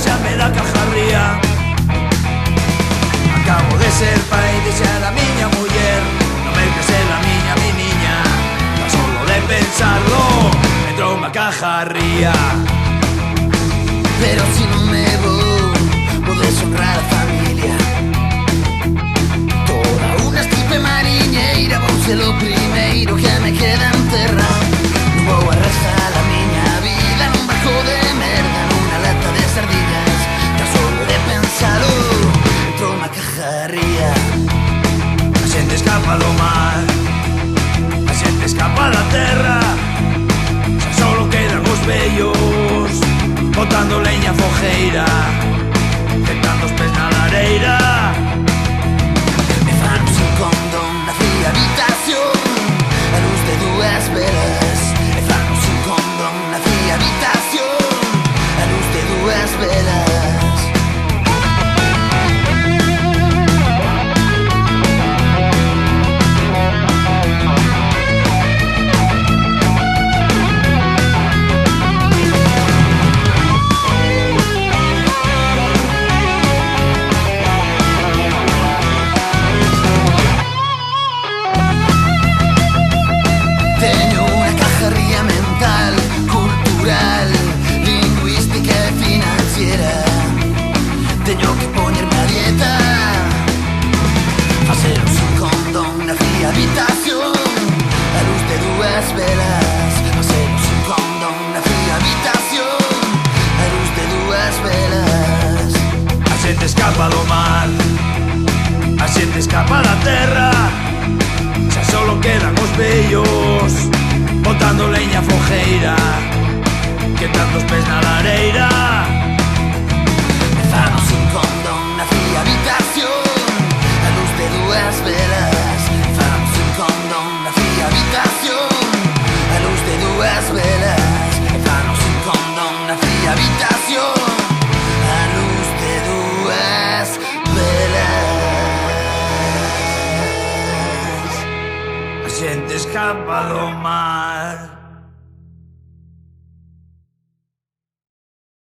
xa me dá cajarría. Acabo de ser pai e deixar a miña muller no meu que ser a miña niña. Tan solo de pensarlo entrou unha cajarría. Pero si non me vou, vou deshonrar a familia. Toda unha estipe mariñeira, vou ser o primeiro que me queda en terra. Non vou arrasar a miña vida nun barco de merda, nunha lata de sardiñas. Tan solo de pensalo entrou unha cajarría. A xente escapa do mar, a xente escapa da terra. Xa solo quedan os vellos botando leña a fogueira, tentando os pés na lareira. Me fan sin condón na fría habitación, a luz de dúas velas. Me fan sin condón na fría habitación, a luz de dúas velas. Teño que poñerme a dieta, facer un sin condón na fría habitación, a luz de dúas velas. Facer un sin condón na fría habitación, a luz de dúas velas. A xente escapa do mar, a xente escapa da terra. Xa solo quedan os vellos botando leña a fogueira, que tantos pés na lareira. Fano sin condón na fría habitación, a luz de dúas velas. Fano sin condón na fría habitación, a luz de dúas velas. Fano sin condón na fría habitación, a luz de dúas velas. A xente escapa do mar.